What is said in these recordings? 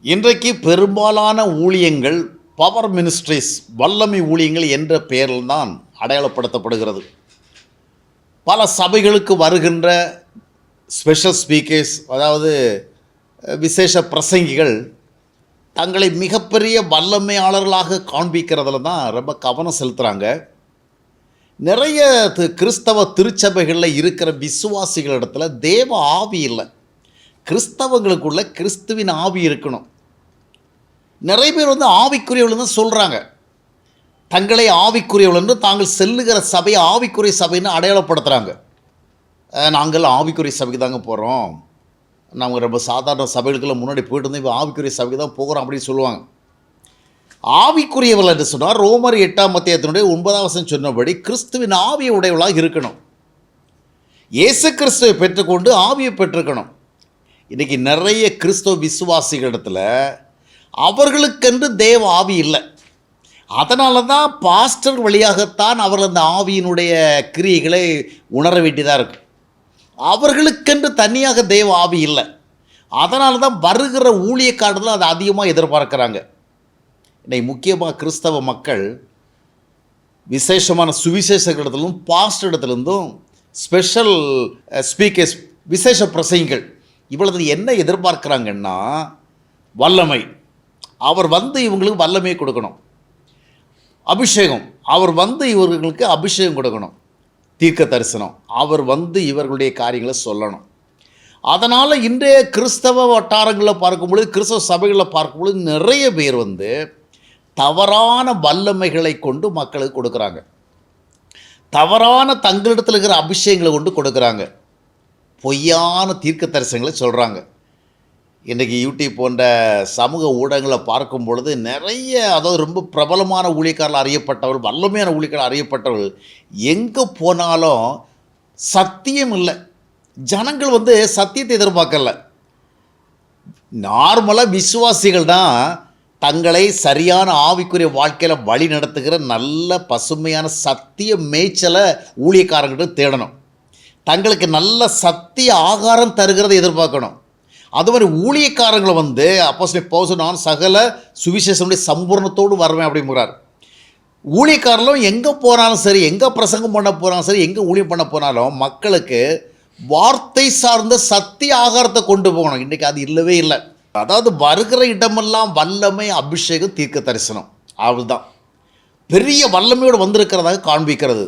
இன்றைக்கு பெரும்பாலான ஊழியங்கள் பவர் மினிஸ்ட்ரிஸ், வல்லமை ஊழியங்கள் என்ற பெயரில் தான் அடையாளப்படுத்தப்படுகிறது. பல சபைகளுக்கு வருகின்ற ஸ்பெஷல் ஸ்பீக்கர்ஸ், அதாவது விசேஷ பிரசங்கிகள் தங்களை மிகப்பெரிய வல்லமையாளர்களாக காண்பிக்கிறதுல தான் ரொம்ப கவனம் செலுத்துகிறாங்க. நிறைய கிறிஸ்தவ திருச்சபைகளில் இருக்கிற விசுவாசிகளிடத்துல தேவ ஆவி இல்லை. கிறிஸ்தவங்களுக்குள்ள கிறிஸ்துவின் ஆவி இருக்கணும். நிறைய பேர் ஆவிக்குரியவர்கள் தான் சொல்கிறாங்க. தங்களை ஆவிக்குரியவர்கள் என்று தாங்கள் செல்லுகிற சபையை ஆவிக்குரிய சபைன்னு அடையாளப்படுத்துகிறாங்க. நாங்கள் ஆவிக்குரிய சபைக்கு தாங்க போகிறோம், நாங்கள் ரொம்ப சாதாரண சபைகளுக்கெல்லாம் முன்னாடி போயிட்டு இருந்தோம், இப்போ ஆவிக்குரிய சபைக்கு தான் போகிறோம் அப்படின்னு சொல்லுவாங்க. ஆவிக்குரியவர்கள் என்று சொன்னால் ரோமர் 8ஆம் அத்தியாயத்தினுடைய 9ஆம் வசனம் சொன்னபடி கிறிஸ்துவின் ஆவியை உடையவளாக இருக்கணும். இயேசு கிறிஸ்துவை பெற்றுக்கொண்டு ஆவியை பெற்றுக்கணும். இன்றைக்கி நிறைய கிறிஸ்தவ விசுவாசிகளிடத்தில் அவர்களுக்கென்று தேவ ஆவி இல்லை. அதனால தான் பாஸ்டர் வழியாகத்தான் அவர்கள் அந்த ஆவியினுடைய கிரியைகளை உணர வேண்டியதாக இருக்குது. அவர்களுக்கென்று தனியாக தேவ ஆவி இல்லை. அதனால தான் வருகிற ஊழியக்காரர்கள் அதை அதிகமாக எதிர்பார்க்குறாங்க. இன்றைக்கி முக்கியமாக கிறிஸ்தவ மக்கள் விசேஷமான சுவிசேஷங்களிடத்திலும் பாஸ்டர் இடத்துலேருந்தும் ஸ்பெஷல் ஸ்பீக்கர்ஸ், விசேஷ பிரசங்கிகள், இவ்வளவு என்ன எதிர்பார்க்குறாங்கன்னா வல்லமை. அவர் இவங்களுக்கு வல்லமையை கொடுக்கணும். அபிஷேகம், அவர் இவர்களுக்கு அபிஷேகம் கொடுக்கணும். தீர்க்க தரிசனம், அவர் இவர்களுடைய காரியங்களை சொல்லணும். அதனால் இன்றைய கிறிஸ்தவ வட்டாரங்களில் பார்க்கும்பொழுது, கிறிஸ்தவ சபைகளில் பார்க்கும்பொழுது நிறைய பேர் தவறான வல்லமைகளை கொண்டு மக்களுக்கு கொடுக்குறாங்க. தவறான தங்களிடத்தில் இருக்கிற அபிஷேகங்களை கொண்டு கொடுக்குறாங்க. பொய்யான தீர்க்க தரிசனங்களை சொல்கிறாங்க. இன்றைக்கி யூடியூப் போன்ற சமூக ஊடகங்களை பார்க்கும் பொழுது நிறைய, அதாவது ரொம்ப பிரபலமான ஊழியக்காரர்கள் அறியப்பட்டவர்கள், வல்லமையான ஊழியக்காரர்கள் அறியப்பட்டவர்கள் எங்கே போனாலும் சத்தியம் இல்லை. ஜனங்கள் சத்தியத்தை எதிர்பார்க்கல. நார்மலாக விசுவாசிகள் தான் தங்களை சரியான ஆவிக்குரிய வாழ்க்கையில் வழி நடத்துகிற நல்ல பசுமையான சத்திய மேய்ச்சலை ஊழியக்காரங்கிட்ட தேடணும். தங்களுக்கு நல்ல சத்திய ஆகாரம் தருகிறதை எதிர்பார்க்கணும். அது மாதிரி ஊழியக்காரங்களை அப்போஸ்தலன் பவுல் நான் சகல சுவிசேஷனுடைய சம்பூர்ணத்தோடு வருவேன் அப்படிங்கிறார். ஊழியக்காரர்களும் எங்கே போனாலும் சரி, எங்கே பிரசங்கம் பண்ண போனாலும் சரி, எங்கே ஊழியம் பண்ண போனாலும் மக்களுக்கு வார்த்தை சார்ந்த சத்திய ஆகாரத்தை கொண்டு போகணும். இன்றைக்கி அது இல்லவே இல்லை. அதாவது வருகிற இடமெல்லாம் வல்லமை, அபிஷேகம், தீர்க்க தரிசனம், அவ்வளோதான். பெரிய வல்லமையோடு வந்திருக்கிறதாக காண்பிக்கிறது.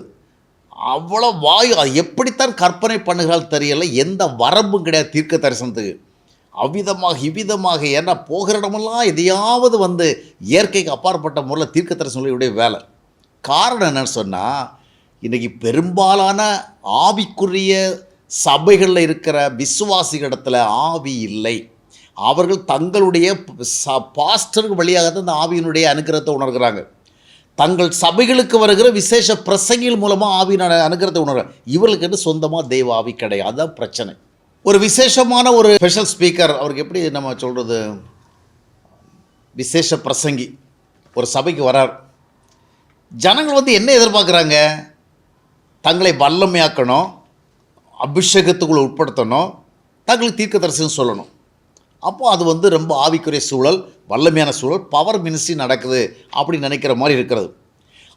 அவ்வளோ வாயு, அது எப்படித்தான் கற்பனை பண்ணுகிறால் தெரியலை. எந்த வரம்பும் கிடையாது தீர்க்க தரிசனத்துக்கு. அவ்விதமாக இவ்விதமாக, ஏன்னா போகிற இடமெல்லாம் எதையாவது இயற்கைக்கு அப்பாற்பட்ட முறையில் தீர்க்க தரிசனங்களுடைய வேலை. காரணம் என்னன்னு சொன்னால், இன்றைக்கி பெரும்பாலான ஆவிக்குரிய சபைகளில் இருக்கிற விசுவாசிகளிடத்தில் ஆவி இல்லை. அவர்கள் தங்களுடைய பாஸ்டர்கள் வழியாகத்தான் இந்த ஆவியினுடைய அனுக்கிரகத்தை உணர்கிறாங்க. தங்கள் சபைகளுக்கு வருகிற விசேஷ பிரசங்கிகள் மூலமாக ஆவியின் அனுக்கிரகத்தை உணர்கிறாங்க. இவர்களுக்கு என்று சொந்தமாக தெய்வ ஆவி கிடையாது. அதுதான் பிரச்சனை. ஒரு விசேஷமான ஒரு ஸ்பெஷல் ஸ்பீக்கர், அவருக்கு எப்படி நம்ம சொல்கிறது, விசேஷ பிரசங்கி ஒரு சபைக்கு வரார். ஜனங்கள் என்ன எதிர்பார்க்குறாங்க? தங்களை வல்லமையாக்கணும், அபிஷேகத்துக்குள்ளே உட்படுத்தணும், தங்களுக்கு தீர்க்க தரிசனம் சொல்லணும். அப்போ அது ரொம்ப ஆவிக்குரிய சூழல், வல்லமையான சூழல், பவர் மினிஸ்ட்ரி நடக்குது அப்படின்னு நினைக்கிற மாதிரி இருக்கிறது.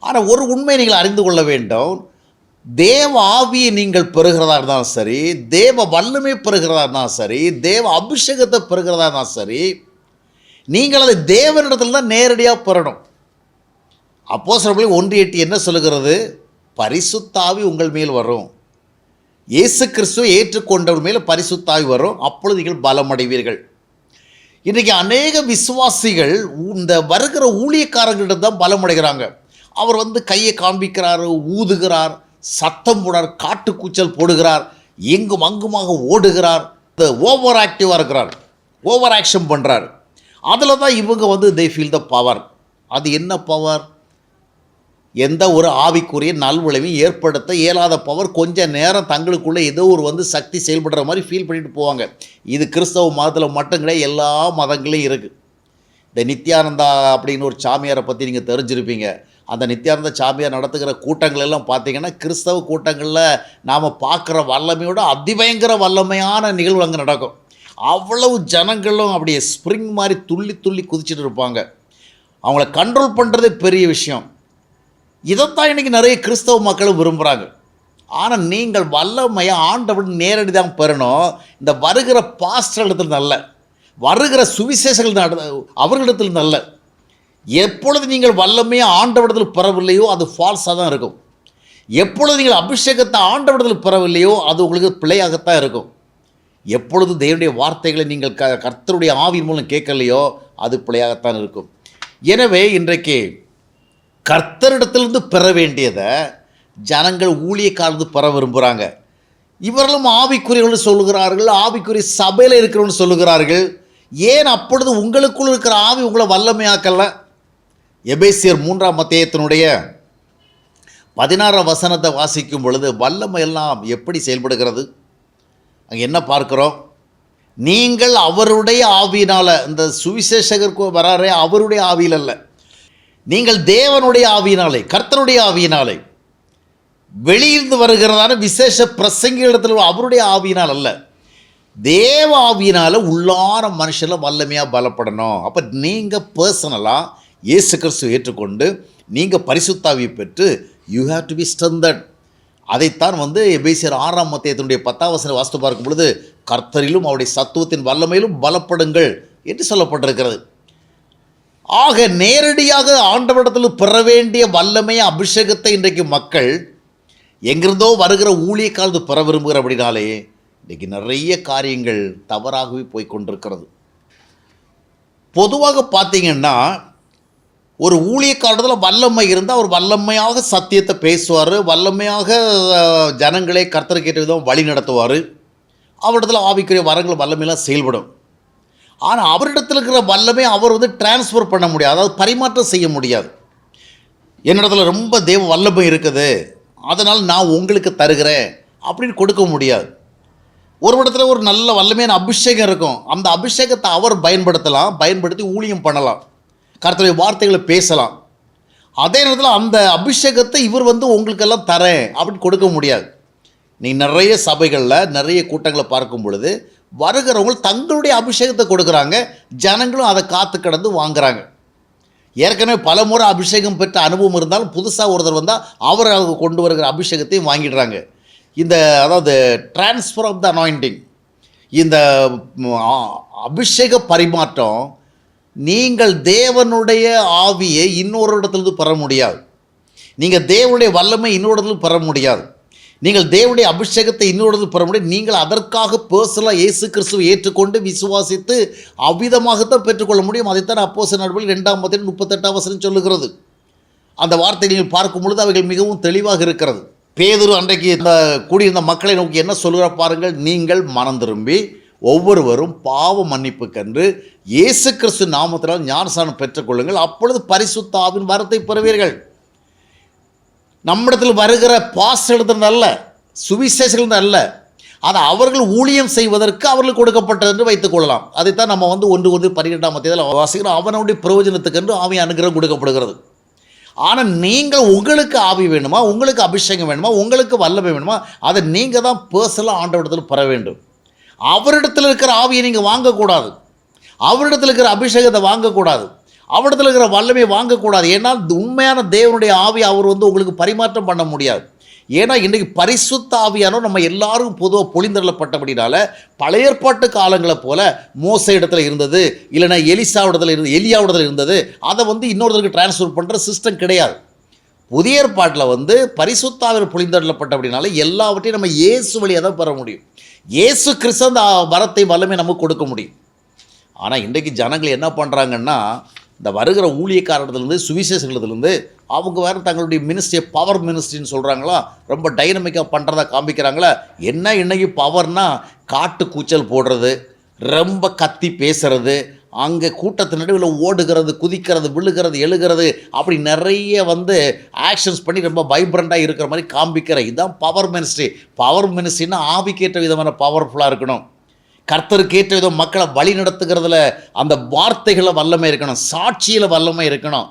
ஆனால் ஒரு உண்மையை நீங்கள் அறிந்து கொள்ள வேண்டும். தேவ ஆவியை நீங்கள் பெறுகிறதா இருந்தாலும் சரி, தேவ வல்லமை பெறுகிறதா இருந்தாலும் சரி, தேவ அபிஷேகத்தை பெறுகிறதா இருந்தாலும் சரி, நீங்கள் அதை தேவனிடத்தில் தான் நேரடியாக பெறணும். அப்போஸ்தலர் 1:8 என்ன சொல்லுகிறது? பரிசுத்த ஆவி உங்கள் மேல் வரும். இயேசு கிறிஸ்துவை ஏற்றுக்கொண்டவர் மேலே பரிசுத்த ஆவி வரும். அப்பொழுது நீங்கள் பலமடைவீர்கள். இன்றைக்கி அநேக விசுவாசிகள் இந்த வருகிற ஊழியக்காரர்களிடம் தான் பலமடைகிறாங்க. அவர் கையை காண்பிக்கிறார், ஊதுகிறார், சத்தம் போடுறார், காட்டுக்கூச்சல் போடுகிறார், எங்கும் அங்குமாக ஓடுகிறார், ஓவர் ஆக்டிவாக இருக்கிறார், ஓவர் ஆக்ஷன் பண்ணுறார். அதில் தான் இவங்க தே ஃபீல் த பவர். அது என்ன பவர்? எந்த ஒரு ஆவிக்குரிய நல்விளைவையும் ஏற்படுத்த இயலாத பவர். கொஞ்சம் நேரம் தங்களுக்குள்ளே ஏதோ ஒரு சக்தி செயல்படுற மாதிரி ஃபீல் பண்ணிட்டு போவாங்க. இது கிறிஸ்தவ மதத்தில் மட்டும் கிடையாது, எல்லா மதங்களையும் இருக்குது. இந்த நித்யானந்தா அப்படின்னு ஒரு சாமியாரை பற்றி நீங்கள் தெரிஞ்சிருப்பீங்க. அந்த நித்யானந்த சாமியார் நடத்துகிற கூட்டங்கள் எல்லாம் பார்த்தீங்கன்னா, கிறிஸ்தவ கூட்டங்களில் நாம் பார்க்குற வல்லமையோட அதிபயங்கர வல்லமையான நிகழ்வு அங்கே நடக்கும். அவ்வளவு ஜனங்களும் அப்படியே ஸ்ப்ரிங் மாதிரி துள்ளி துள்ளி குதிச்சுட்டு இருப்பாங்க. அவங்கள கண்ட்ரோல் பண்ணுறதே பெரிய விஷயம். இதைத்தான் இன்றைக்கி நிறைய கிறிஸ்தவ மக்களும் விரும்புகிறாங்க. ஆனால் நீங்கள் வல்லமையை ஆண்டவர் நேரடி தான் பெறணும். இந்த வருகிற பாஸ்டர்களிடத்தில் நல்ல, வருகிற சுவிசேஷங்கள் அவர்களிடத்தில் நல்ல. எப்பொழுது நீங்கள் வல்லமையை ஆண்டவரிடத்தில் பெறவில்லையோ அது ஃபால்ஸாக தான் இருக்கும். எப்பொழுது நீங்கள் அபிஷேகத்தை ஆண்டவரிடத்தில் பெறவில்லையோ அது உங்களுக்கு பிழையாகத்தான் இருக்கும். எப்பொழுது தேவனுடைய வார்த்தைகளை நீங்கள் கர்த்தருடைய ஆவியின் மூலம் கேட்கலையோ அது பிழையாகத்தான் இருக்கும். எனவே இன்றைக்கு கர்த்தரிடத்திலிருந்து பெற வேண்டியதை ஜனங்கள் ஊழியக்காரந்து பெற விரும்புகிறாங்க. இவர்களும் ஆவிக்குரியவர்கள் சொல்லுகிறார்கள், ஆவிக்குரிய சபையில் இருக்கிறவங்க சொல்லுகிறார்கள். ஏன் அப்பொழுது உங்களுக்குள் இருக்கிற ஆவி உங்களை வல்லமையாக்கல? எபேசியர் 3ஆம் அத்தியாயத்தினுடைய 16ஆம் வசனத்தை வாசிக்கும் பொழுது வல்லமை எல்லாம் எப்படி செயல்படுகிறது அங்கே என்ன பார்க்குறோம்? நீங்கள் அவருடைய ஆவியினால், இந்த சுவிசேஷகருக்கு வராரே அவருடைய ஆவியில் அல்ல, நீங்கள் தேவனுடைய ஆவியினாலே, கர்த்தருடைய ஆவியினாலே, வெளியிருந்து வருகிறதான விசேஷ பிரசங்கிடத்தில் அவருடைய ஆவியினால் அல்ல, தேவ ஆவியினால் உள்ளான மனுஷனில் வல்லமையாக பலப்படணும். அப்போ நீங்கள் பர்சனலாக இயேசு கிறிஸ்துவை ஏற்றுக்கொண்டு நீங்கள் பரிசுத்தாவியை பெற்று you have to be strengthened. அதைத்தான் எபேசியர் 6ஆம் அத்தியாயத்தினுடைய 10ஆம் வசனம் வாசித்து பார்க்கும் பொழுது கர்த்தரிலும் அவருடைய சத்துவத்தின் வல்லமையிலும் பலப்படுங்கள் என்று சொல்லப்பட்டிருக்கிறது. ஆக நேரடியாக ஆண்டவரிடத்தில் பெற வேண்டிய வல்லமை அபிஷேகத்தை இன்றைக்கு மக்கள் எங்கிருந்தோ வருகிற ஊழியக்காலத்து பெற விரும்புகிற அப்படின்னாலே இன்றைக்கு நிறைய காரியங்கள் தவறாகவே போய்கொண்டிருக்கிறது. பொதுவாக பார்த்தீங்கன்னா ஒரு ஊழியக்காரத்தில் வல்லமை இருந்தால் அவர் வல்லமையாக சத்தியத்தை பேசுவார், வல்லமையாக ஜனங்களை கர்த்தருக்கு ஏற்ற விதம் வழி நடத்துவார், அவரிடத்தில் ஆவிக்குரிய வரங்கள் வல்லமையெல்லாம் செயல்படும். ஆனால் அவரிடத்தில் இருக்கிற வல்லமை அவர் டிரான்ஸ்ஃபர் பண்ண முடியாது, அதாவது பரிமாற்றம் செய்ய முடியாது. என்னிடத்துல ரொம்ப தேவ வல்லமை இருக்குது அதனால் நான் உங்களுக்கு தருகிறேன் அப்படின்னு கொடுக்க முடியாது. ஒரு இடத்துல ஒரு நல்ல வல்லமையான அபிஷேகம் இருக்கும், அந்த அபிஷேகத்தை அவர் பயன்படுத்தலாம், பயன்படுத்தி ஊழியம் பண்ணலாம், கர்த்தருடைய வார்த்தைகளை பேசலாம். அதே நேரத்தில் அந்த அபிஷேகத்தை இவர் உங்களுக்கெல்லாம் தரேன் அப்படின்னு கொடுக்க முடியாது. நீ நிறைய சபைகளில் நிறைய கூட்டங்களை பார்க்கும் பொழுது வருகிறவங்க தங்களுடைய அபிஷேகத்தை கொடுக்குறாங்க, ஜனங்களும் அதை காத்து கிடந்து வாங்குறாங்க. ஏற்கனவே பல முறை அபிஷேகம் பெற்ற அனுபவம் இருந்தாலும் புதுசாக ஒருத்தர் வந்தால் அவர் கொண்டு வருகிற அபிஷேகத்தையும் வாங்கிடுறாங்க. அதாவது டிரான்ஸ்ஃபர் ஆஃப் த அனாயிண்டிங், இந்த அபிஷேக பரிமாற்றம் நீங்கள் தேவனுடைய ஆவியை இன்னொரு இடத்துலேருந்து பெற முடியாது, நீங்கள் தேவனுடைய வல்லமை இன்னொரு இடத்துல பெற முடியாது, நீங்கள் தேவனுடைய அபிஷேகத்தை இன்னொரு இடத்துல பெற முடியாது. நீங்கள் அதற்காக பர்சனலாக இயேசு கிறிஸ்துவை ஏற்றுக்கொண்டு விசுவாசித்து அவ்விதமாகத்தான் பெற்றுக்கொள்ள முடியும். அதைத்தான் அப்போஸ்தலர் நடவடிக்கைகள் 2ஆம் அதிகாரம் 38ஆம் வசனம் சொல்லுகிறது. அந்த வார்த்தை நீங்கள் பார்க்கும் பொழுது அவைகள் மிகவும் தெளிவாக இருக்கிறது. பேதுரு அன்றைக்கு இந்த கூடியிருந்த மக்களை நோக்கி என்ன சொல்கிற பாருங்கள், நீங்கள் மனம் திரும்பி ஒவ்வொருவரும் பாவ மன்னிப்புக்கென்று இயேசு கிறிஸ்து நாமத்தினால் ஞானஸ்நானம் பெற்றுக்கொள்ளுங்கள், அப்பொழுது பரிசுத்த ஆவியின் வரத்தை பெறுவீர்கள். நம்மிடத்தில் வருகிற பாஸ்டர் அல்ல, சுவிசேஷர்கள் அல்ல, அது அவர்கள் ஊழியம் செய்வதற்கு அவர்களுக்கு கொடுக்கப்பட்டது என்று வைத்துக் கொள்ளலாம். அதைத்தான் நம்ம 1 12ஆம் அத்தியாயத்தில் வாசிக்கிறோம். அவனுடைய பிரயோஜனத்துக்கென்று ஆவி அனுகிரகம் கொடுக்கப்படுகிறது. ஆனால் நீங்கள் உங்களுக்கு ஆவி வேணுமா, உங்களுக்கு அபிஷேகம் வேணுமா, உங்களுக்கு வல்லமை வேணுமா, அதை நீங்கள் தான் பர்சனலாக ஆண்டவரிடத்தில் பெற வேண்டும். அவரிடத்தில் இருக்கிற ஆவியை நீங்கள் வாங்கக்கூடாது, அவரிடத்தில் இருக்கிற அபிஷேகத்தை வாங்கக்கூடாது, அவரிடத்தில் இருக்கிற வல்லமையை வாங்கக்கூடாது. ஏன்னா உண்மையான தேவனுடைய ஆவி அவர் உங்களுக்கு பரிமாற்றம் பண்ண முடியாது. ஏன்னா இன்றைக்கு பரிசுத்த ஆவியானோ நம்ம எல்லாரும் பொதுவாக பொழிந்தள்ளப்பட்டபடினால பழைய ஏற்பாட்டு காலங்களை போல மோச இடத்துல இருந்தது, இல்லைன்னா எலியாவிடத்தில் இருந்தது, அதை இன்னொருத்தருக்கு டிரான்ஸ்ஃபர் பண்ணுற சிஸ்டம் கிடையாது. புதிய ஏற்பாட்டில் பரிசுத்த ஆவியானவர் பொழிந்தள்ளப்பட்டபடினால எல்லாவற்றையும் நம்ம இயேசு வழியாக தான் பெற முடியும். இயேசு கிறிஸ்து அந்த வரத்தை வல்லமை நமக்கு கொடுக்க முடியும். ஆனால் இன்றைக்கு ஜனங்கள் என்ன பண்ணுறாங்கன்னா, இந்த வருகிற ஊழியக்காரர்களிருந்து சுவிசேஷங்களிலிருந்து அவங்க வேறு தங்களுடைய மினிஸ்ட்ரியை பவர் மினிஸ்ட்ரின்னு சொல்கிறாங்களா, ரொம்ப டைனமிக்காக பண்ணுறதா காமிக்கிறாங்களா. என்ன இன்றைக்கி பவர்னால் காட்டு கூச்சல் போடுறது, ரொம்ப கத்தி பேசுகிறது, அங்கே கூட்டத்து நடுவில் ஓடுகிறது, குதிக்கிறது, விழுகிறது, எழுகிறது, அப்படி நிறைய ஆக்ஷன்ஸ் பண்ணி ரொம்ப வைப்ரண்ட்டாக இருக்கிற மாதிரி காண்பிக்கிற இதுதான் பவர் மினிஸ்ட்ரி. பவர் மினிஸ்ட்ரின்னா ஆவிக்கேற்ற விதமான பவர்ஃபுல்லாக இருக்கணும், கர்த்தருக்கு ஏற்ற விதம் மக்களை வழி நடத்துகிறதுல அந்த வார்த்தைகளில் வல்லமை இருக்கணும், சாட்சியில் வல்லமை இருக்கணும்,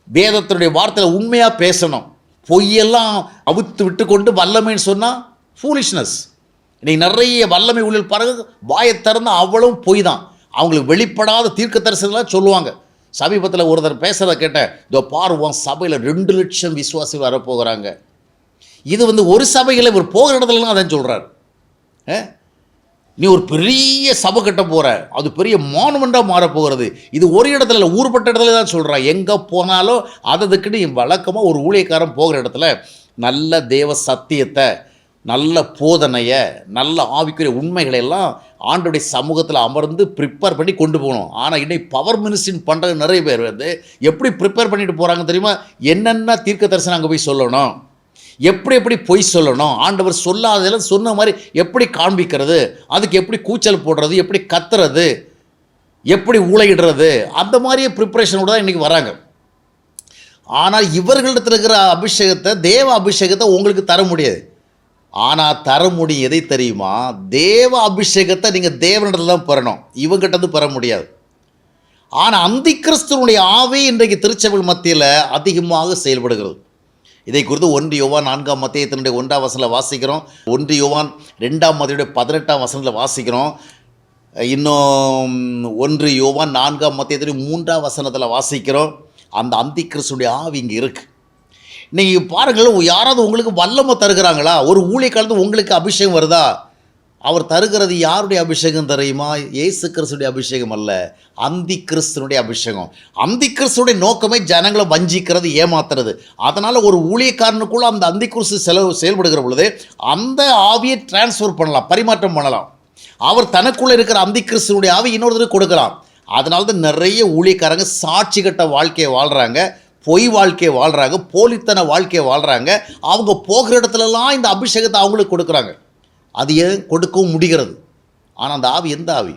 வேதத்தினுடைய வார்த்தையில் உண்மையாக பேசணும். பொய்யெல்லாம் அவுத்து விட்டு கொண்டு வல்லமைன்னு சொன்னால் ஃபூலிஷ்னஸ். இன்னைக்கு நிறைய வல்லமை ஊழியர் பாருங்க, வாயை திறந்து அவ்வளவும் பொய் தான். அவங்களுக்கு வெளிப்படாத தீர்க்க தரிசனம்லாம் சொல்லுவாங்க. சமீபத்தில் ஒருத்தர் பேசுகிறத கேட்டேன், இதோ பாருவோம் சபையில் 2 லட்சம் விசுவாசிகள் வரப்போகிறாங்க. இது ஒரு சபையில் இவர் போகிற இடத்துலலாம் அதான் சொல்கிறார். நீ ஒரு பெரிய சபை கட்ட போகிற, அது பெரிய மானுமெண்ட்டாக மாறப்போகிறது. இது ஒரு இடத்துல இல்லை, ஊர்பட்ட இடத்துல தான் சொல்கிறான். எங்கே போனாலும் அதுக்குன்னு வழக்கமாக ஒரு ஊழியக்காரன் போகிற இடத்துல நல்ல தேவ சத்தியத்தை, நல்ல போதனையை, நல்ல ஆவிக்குரிய உண்மைகளை எல்லாம் ஆண்டோடைய சமூகத்தில் அமர்ந்து ப்ரிப்பேர் பண்ணி கொண்டு போகணும். ஆனால் இன்னைக்கு பவர் மினிஸ்ட்ரின்னு பண்ணுறது நிறைய பேர் எப்படி ப்ரிப்பேர் பண்ணிட்டு போகிறாங்க தெரியுமா? என்னென்ன தீர்க்க தரிசனம் அங்கே போய் சொல்லணும், எப்படி பொய் சொல்லணும், ஆண்டவர் சொல்லாததெல்லாம் சொன்ன மாதிரி எப்படி காண்பிக்கிறது, அதுக்கு எப்படி கூச்சல் போடுறது, எப்படி கத்துறது, எப்படி ஊழையிடுறது, அந்த மாதிரியே ப்ரிப்பரேஷனோட தான் இன்றைக்கி வராங்க. ஆனால் இவர்களிடத்தில் இருக்கிற அபிஷேகத்தை, தேவ அபிஷேகத்தை உங்களுக்கு தர முடியாது. ஆனால் தர முடியும் எதை தெரியுமா? தேவ அபிஷேகத்தை நீங்கள் தேவனிடத்தில் தான் பெறணும், இவங்கிட்ட பெற முடியாது. ஆனால் அந்தி கிறிஸ்துவனுடைய ஆவி இன்றைக்கு திருச்சபைகள் மத்தியில் அதிகமாக செயல்படுகிறது. இதை குறித்து 1 யோவான் 4ஆம் அத்தியாயத்தினுடைய 1ஆம் வசனத்தில் வாசிக்கிறோம். 1 யோவான் 2ஆம் அத்தியாயத்துடைய 18ஆம் வசனத்தில் வாசிக்கிறோம். இன்னும் 1 யோவான் 4ஆம் அத்தியாயத்துடைய 3ஆம் வசனத்தில் வாசிக்கிறோம். அந்த அந்தி கிறிஸ்துடைய ஆவி இங்கே இருக்குது. நீங்கள் பாருங்கள், யாராவது உங்களுக்கு வல்லமை தருகிறாங்களா? ஒரு ஊழியக்காலத்தில் உங்களுக்கு அபிஷேகம் வருதா? அவர் தருகிறது யாருடைய அபிஷேகம் தெரியுமா? இயேசு கிறிஸ்துடைய அபிஷேகம் அல்ல, அந்தி கிறிஸ்துனுடைய அபிஷேகம். அந்தி கிறிஸ்துடைய நோக்கமே ஜனங்களை வஞ்சிக்கிறது, ஏமாத்துறது. அதனால் ஒரு ஊழியக்காரனுக்குள்ள அந்த அந்தி கிறிஸ்து செயல்படுகிற பொழுது அந்த ஆவியை டிரான்ஸ்ஃபர் பண்ணலாம், பரிமாற்றம் பண்ணலாம். அவர் தனக்குள்ளே இருக்கிற அந்தி கிறிஸ்துனுடைய ஆவி இன்னொருத்தருக்கு கொடுக்கலாம். அதனால தான் நிறைய ஊழியக்காரங்க சாட்சி கட்ட வாழ்க்கையை வாழ்கிறாங்க, பொய் வாழ்க்கையை வாழ்கிறாங்க, போலித்தன வாழ்க்கையை வாழ்கிறாங்க. அவங்க போகிற இடத்துலலாம் இந்த அபிஷேகத்தை அவங்களுக்கு கொடுக்குறாங்க. அது ஏன் கொடுக்கவும் முடிகிறது? ஆனால் அந்த ஆவி எந்த ஆவி?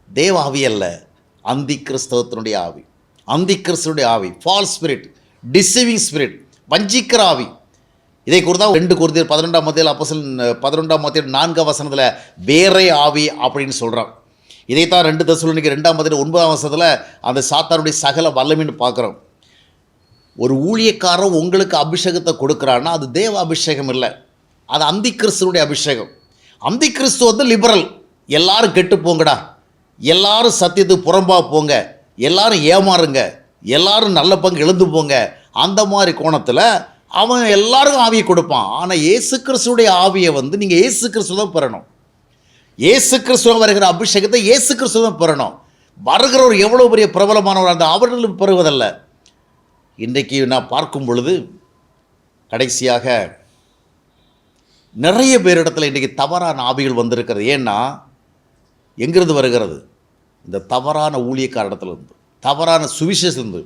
தேவ ஆவி அல்ல, அந்தி கிறிஸ்தவத்தினுடைய ஆவி. அந்தி கிறிஸ்துடைய ஆவி ஃபால்ஸ் ஸ்பிரிட், டிசீவிங் ஸ்பிரிட், வஞ்சிக்கிற ஆவி. இதை குறித்தான் 2 கொரிந்தியர் 11ஆம் அத்தியாயம் அப்போஸ்தலன் 11ஆம் அத்தியாயம் 4ஆம் வசனத்தில் வேறே ஆவி அப்படின்னு சொல்கிறான். இதைத்தான் 2 தெசலோனிக்கர் 2ஆம் அத்தியாயம் 9ஆம் வசனத்தில் அந்த சாத்தானுடைய சகல வல்லமைன்னு பார்க்குறோம். ஒரு ஊழியக்காரன் உங்களுக்கு அபிஷேகத்தை கொடுக்குறான்னா அது தேவ அபிஷேகம் இல்லை, அது அந்தி கிறிஸ்துவனுடைய அபிஷேகம். அந்தி கிறிஸ்து லிபரல், எல்லாரும் கெட்டு போங்கடா, எல்லாரும் சத்தியத்துக்கு புறம்பாக போங்க, எல்லாரும் ஏமாறுங்க, எல்லாரும் நல்ல பங்கு எழுந்து போங்க, அந்த மாதிரி கோணத்தில் அவன் எல்லாருக்கும் ஆவியை கொடுப்பான். ஆனால் இயேசு கிறிஸ்துடைய ஆவியை நீங்கள் இயேசு கிறிஸ்து தான் பெறணும். இயேசு கிறிஸ்துவ வருகிற அபிஷேகத்தை இயேசு கிறிஸ்து தான் பெறணும். வருகிறவர் எவ்வளோ பெரிய பிரபலமானவர் அந்த அவர்களும் பெறுவதல்ல. இன்றைக்கு நான் பார்க்கும் பொழுது கடைசியாக நிறைய பேரிடத்தில் இன்றைக்கி தவறான ஆவிகள் வந்திருக்கிறது. ஏன்னா எங்கிருந்து வருகிறது? இந்த தவறான ஊழியக்காரிடத்துலேருந்து, தவறான சுவிசேஷத்துலேருந்து.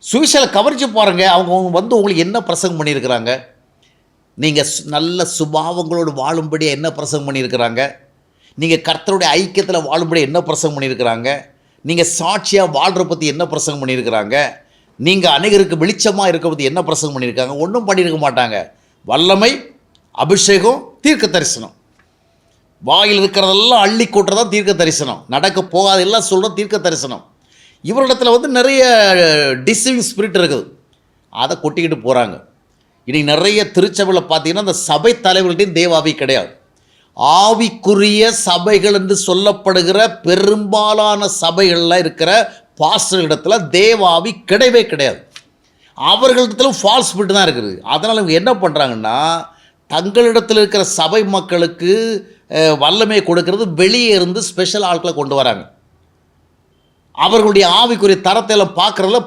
சுவிசேஷத்தை கவனித்து பாருங்கள், அவங்க உங்களுக்கு என்ன பிரசங்கம் பண்ணியிருக்கிறாங்க? நீங்கள் நல்ல சுபாவங்களோடு வாழும்படியாக என்ன பிரசங்கம் பண்ணியிருக்கிறாங்க? நீங்கள் கர்த்தருடைய ஐக்கியத்தில் வாழும்படி என்ன பிரசங்கம் பண்ணியிருக்கிறாங்க? நீங்கள் சாட்சியாக வாழ்கிற பற்றி என்ன பிரசங்கம் பண்ணியிருக்கிறாங்க? நீங்கள் அநேகருக்கு வெளிச்சமாக இருக்க பற்றி என்ன பிரசங்கம் பண்ணியிருக்காங்க? ஒன்றும் பண்ணியிருக்க மாட்டாங்க. வல்லமை, அபிஷேகம், தீர்க்க தரிசனம், வாயில் இருக்கிறதெல்லாம் அள்ளி கொட்டுறதான் தீர்க்க தரிசனம், நடக்க போகாது எல்லாம் சொல்கிற தீர்க்க தரிசனம். இவரிடத்தில் நிறைய டிசீவிங் ஸ்பிரிட் இருக்குது, அதை கொட்டிக்கிட்டு போகிறாங்க. இன்றைக்கி நிறைய திருச்சபையில் பார்த்தீங்கன்னா அந்த சபை தலைவர்கள்ட்டையும் தேவாவி கிடையாது. ஆவிக்குரிய சபைகள் என்று சொல்லப்படுகிற பெரும்பாலான சபைகளில் இருக்கிற பாஸ்டர்களிடத்தில் தேவாவி கிடையவே கிடையாது. அவர்களிடத்திலும் ஃபால்ஸ் ஸ்பிரிட் தான் இருக்குது. அதனால் இவங்க என்ன பண்ணுறாங்கன்னா, தங்களிடத்தில் இருக்கிற சபை மக்களுக்கு வல்லமையை கொடுக்கறது வெளியே இருந்து ஸ்பெஷல் ஆட்களை கொண்டு வராங்க. அவர்களுடைய ஆவிக்குரிய தரத்தை எல்லாம்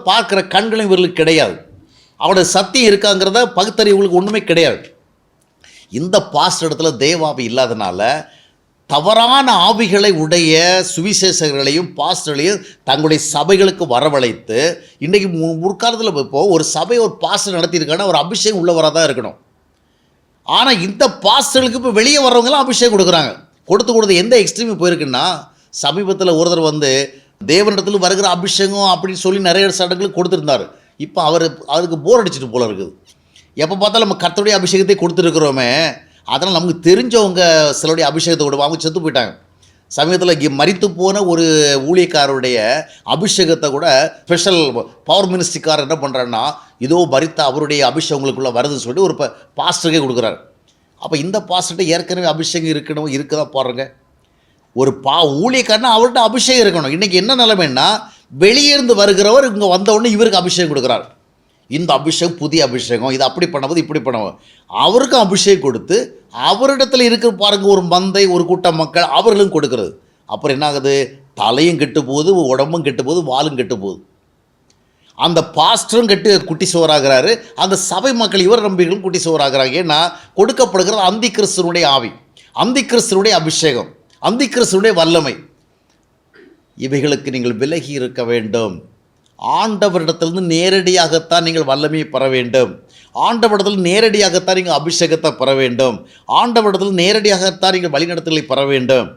பார்க்குற கண்களும் இவர்களுக்கு கிடையாது. அவருடைய சத்தியம் இருக்காங்கிறத பகுத்தறிவுகளுக்கு ஒன்றுமே கிடையாது. இந்த பாஸ்டர் இடத்துல தேவாவி இல்லாதனால தவறான ஆவிகளை உடைய சுவிசேஷகர்களையும் பாஸ்டர்களையும் தங்களுடைய சபைகளுக்கு வரவழைத்து, இன்றைக்கி முற்காலத்தில் இப்போது ஒரு சபை ஒரு பாஸ்டர் நடத்தியிருக்காங்கன்னா ஒரு அபிஷேகம் உள்ளவராக தான் இருக்கணும். ஆனால் இந்த பாஸ்டர்களுக்கு இப்போ வெளியே வர்றவங்களாம் அபிஷேகம் கொடுக்குறாங்க. கொடுத்து எந்த எக்ஸ்ட்ரீமும் போயிருக்குன்னா, சமீபத்தில் ஒருத்தர் தேவனிடத்தில் வருகிற அபிஷேகம் அப்படின்னு சொல்லி நிறைய சடங்குகளுக்கு கொடுத்துருந்தார். இப்போ அதுக்கு போர் அடிச்சுட்டு போல இருக்குது. எப்போ பார்த்தாலும் நம்ம கர்த்தருடைய அபிஷேகத்தை கொடுத்துருக்குறோமே, அதனால் நமக்கு தெரிஞ்சவங்க சிலருடைய அபிஷேகத்தை கொடுப்போம். அவங்க செத்து போயிட்டாங்க. சமீபத்தில் மரித்து போன ஒரு ஊழியக்காரருடைய அபிஷேகத்தை கூட ஸ்பெஷல் பவர் மினிஸ்ட்ரிக்காரர் என்ன பண்ணுறாருன்னா, இதோ மரித்த அவருடைய அபிஷேகங்களுக்குள்ளே வருதுன்னு சொல்லிட்டு ஒரு பாஸ்டருக்கே கொடுக்குறாரு. அப்போ இந்த பாஸ்டர்கிட்ட ஏற்கனவே அபிஷேகம் இருக்குதா பாருங்க. ஒரு ஊழியக்காரனா அவர்கிட்ட அபிஷேகம் இருக்கணும். இன்றைக்கி என்ன நிலைமைன்னா, வெளியே இருந்து வருகிறவர் இங்கே வந்தவுடனே இவருக்கு அபிஷேகம் கொடுக்குறார். இந்த அபிஷேகம் புதிய அபிஷேகம், இது அப்படி பண்ணும்போது இப்படி பண்ணுவோம். அவருக்கும் அபிஷேகம் கொடுத்து அவரிடத்துல இருக்கிற பாருங்க ஒரு மந்தை, ஒரு கூட்டம் மக்கள் அவர்களும் கொடுக்கறது. அப்புறம் என்ன ஆகுது? தலையும் கெட்டு போகுது, உடம்பும் கெட்டு போகுது, வாலும் கெட்டு போகுது. அந்த பாஸ்டரும் குட்டி சோறாகிறாரு, அந்த சபை மக்கள் இவர் நம்பிகளும் குட்டி சோறாகிறாங்க. ஏன்னா கொடுக்கப்படுகிறது அந்தி கிறிஸ்துவனுடைய ஆவி, அந்தி கிறிஸ்துவனுடைய அபிஷேகம், அந்தி கிறிஸ்துவனுடைய வல்லமை. இவைகளுக்கு நீங்கள் விலகி இருக்க வேண்டும். ஆண்டவரிடத்திலிருந்து நேரடியாகத்தான் நீங்கள் வல்லமையை பெற வேண்டும். ஆண்டவரிடத்தில் நேரடியாகத்தான் நீங்கள் அபிஷேகத்தை பெற வேண்டும். ஆண்டவரிடத்தில் நேரடியாகத்தான் நீங்கள் வழிநடத்தலை பெற வேண்டும்.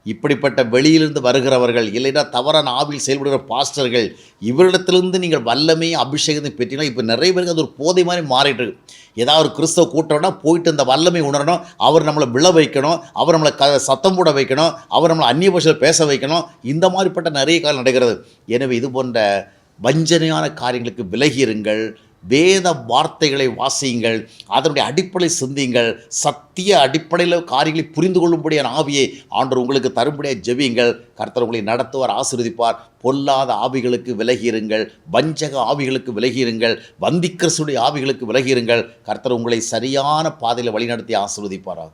இப்படிப்பட்ட வெளியிலிருந்து வருகிறவர்கள், இல்லைன்னா தவறான ஆவியில் செயல்படுகிற பாஸ்டர்கள், இவரிடத்திலிருந்து நீங்கள் வல்லமையை அபிஷேகத்தை பெற்றினா, இப்போ நிறைய பேருக்கு அது ஒரு போதை மாதிரி மாறிட்டு இருக்கு. ஏதாவது ஒரு கிறிஸ்தவ கூட்டம்னா போயிட்டு இந்த வல்லமை உணரணும், அவர் நம்மளை விழ வைக்கணும், அவர் நம்மளை சத்தம் போட வைக்கணும், அவர் நம்மளை அந்நிய பாஷையில் பேச வைக்கணும். இந்த மாதிரிப்பட்ட நிறைய காலம் நடக்கிறது. எனவே இது போன்ற வஞ்சனையான காரியங்களுக்கு விலகியிருங்கள். வேத வார்த்தைகளை வாசியுங்கள், அதனுடைய அடிப்படையில் சிந்தியுங்கள். சத்திய அடிப்படையில் காரியங்களை புரிந்து கொள்ளும்படியான ஆவியை ஆண்டவர் உங்களுக்கு தரும்படியாக ஜெபியுங்கள். கர்த்தர் உங்களை நடத்துவார், ஆசீர்வதிப்பார். பொல்லாத ஆவிகளுக்கு விலகியிருங்கள், வஞ்சக ஆவிகளுக்கு விலகியிருங்கள், வந்திக்கிறிஸ்துடைய ஆவிகளுக்கு விலகியிருங்கள். கர்த்தர் உங்களை சரியான பாதையில் வழிநடத்தி ஆசீர்வதிப்பாராக.